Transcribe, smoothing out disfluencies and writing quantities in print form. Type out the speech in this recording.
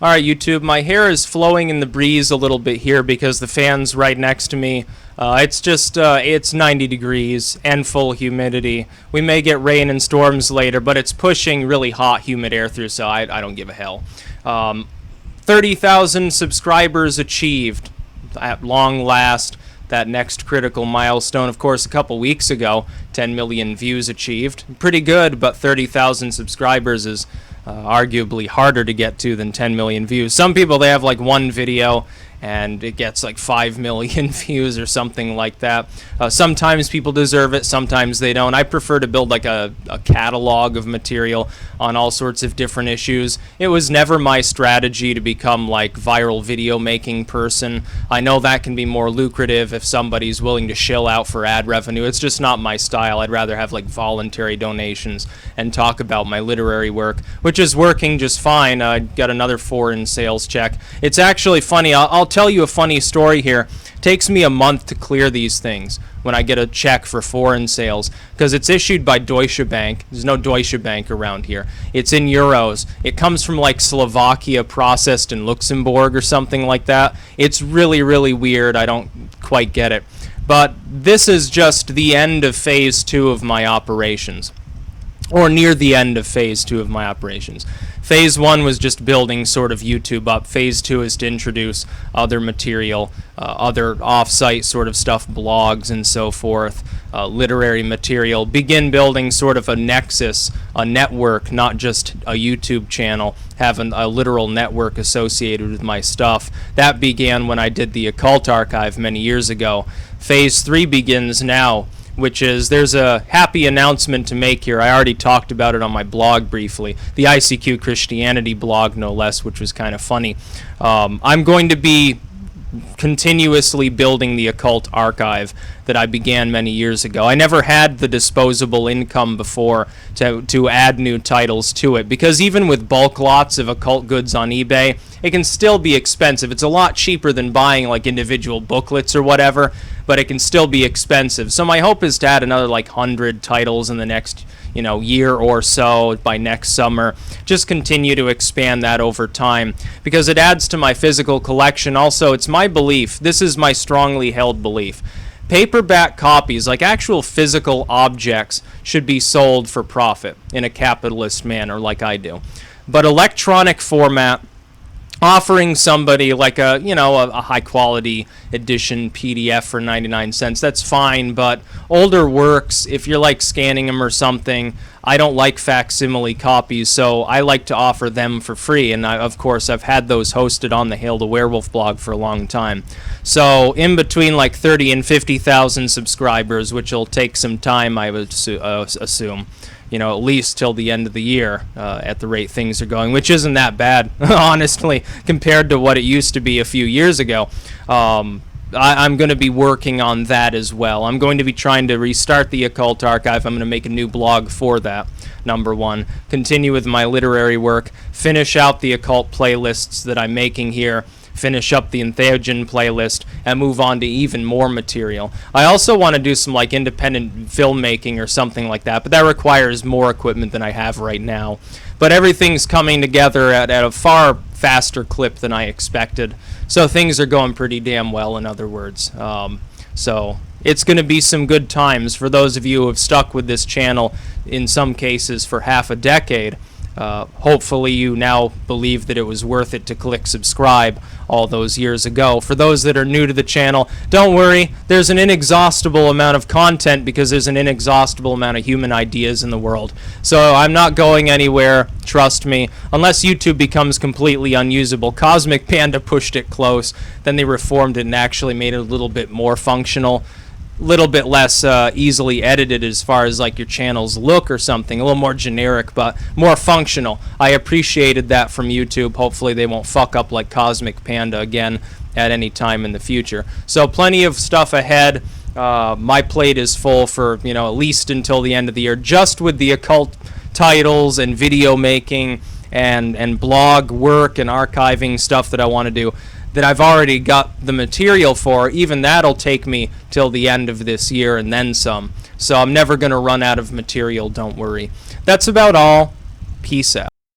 All right, YouTube, my hair is flowing in the breeze a little bit here because the fan's right next to me. It's 90 degrees and full humidity. We may get rain and storms later, but it's pushing really hot, humid air through, so I don't give a hell. 30,000 subscribers achieved at long last. That next critical milestone, of course, a couple weeks ago, 10 million views achieved. Pretty good, but 30,000 subscribers is arguably harder to get to than 10 million views. Some people, they have like one video and it gets like 5 million views or something like that. Sometimes people deserve it, sometimes they don't. I prefer to build like a catalog of material on all sorts of different issues. It was never my strategy to become like viral video making person. I know that can be more lucrative if somebody's willing to shill out for ad revenue. It's just not my style. I'd rather have like voluntary donations and talk about my literary work, which is working just fine. I got another foreign sales check. It's actually funny. I'll tell you a funny story here. It takes me a month to clear these things when I get a check for foreign sales because it's issued by Deutsche Bank. There's no Deutsche Bank around here. It's in euros. It comes from like Slovakia, processed in Luxembourg or something like that. It's really, really weird. I don't quite get it. But this is just the end of phase 2 of my operations, or near the end of phase 2 of my operations. Phase 1 was just building sort of YouTube up. Phase 2 is to introduce other material, other off-site sort of stuff, blogs and so forth, literary material. Begin building sort of a nexus, a network, not just a YouTube channel, having a literal network associated with my stuff. That began when I did the Occult Archive many years ago. Phase 3 begins now, which is, there's a happy announcement to make here. I already talked about it on my blog briefly, the ICQ Christianity blog, no less, which was kind of funny. I'm going to be continuously building the Occult Archive that I began many years ago. I never had the disposable income before to add new titles to it, because even with bulk lots of occult goods on eBay, it can still be expensive. It's a lot cheaper than buying like individual booklets or whatever, but it can still be expensive. So my hope is to add another like 100 titles in the next year or so, by next summer. Just continue to expand that over time because it adds to my physical collection. Also, it's my belief, this is my strongly held belief, paperback copies, like actual physical objects, should be sold for profit in a capitalist manner like I do. But electronic format, offering somebody like a high quality edition PDF for 99 cents, that's fine. But older works, if you're like scanning them or something, I don't like facsimile copies, so I like to offer them for free. And of course I've had those hosted on the Hail the Werewolf blog for a long time. So in between like 30 and 50,000 subscribers, which will take some time, I would assume, at least till the end of the year, at the rate things are going, which isn't that bad, honestly, compared to what it used to be a few years ago. I'm going to be working on that as well. I'm going to be trying to restart the Occult Archive. I'm going to make a new blog for that, number one. Continue with my literary work. Finish out the occult playlists that I'm making here. Finish up the Entheogen playlist and move on to even more material. I also want to do some like independent filmmaking or something like that, but that requires more equipment than I have right now. But everything's coming together at a far faster clip than I expected. So things are going pretty damn well, in other words. So it's going to be some good times for those of you who have stuck with this channel, in some cases for half a decade. Hopefully you now believe that it was worth it to click subscribe all those years ago. For those that are new to the channel, don't worry, there's an inexhaustible amount of content because there's an inexhaustible amount of human ideas in the world. So I'm not going anywhere, trust me, unless YouTube becomes completely unusable. Cosmic Panda pushed it close, then they reformed it and actually made it a little bit more functional. Little bit less easily edited as far as like your channels look or something, a little more generic but more functional. I appreciated that from YouTube. Hopefully they won't fuck up like Cosmic Panda again at any time in the future. So plenty of stuff ahead. My plate is full for at least until the end of the year, just with the occult titles and video making and blog work and archiving stuff that I want to do, that I've already got the material for. Even that'll take me till the end of this year and then some. So I'm never going to run out of material, don't worry. That's about all. Peace out.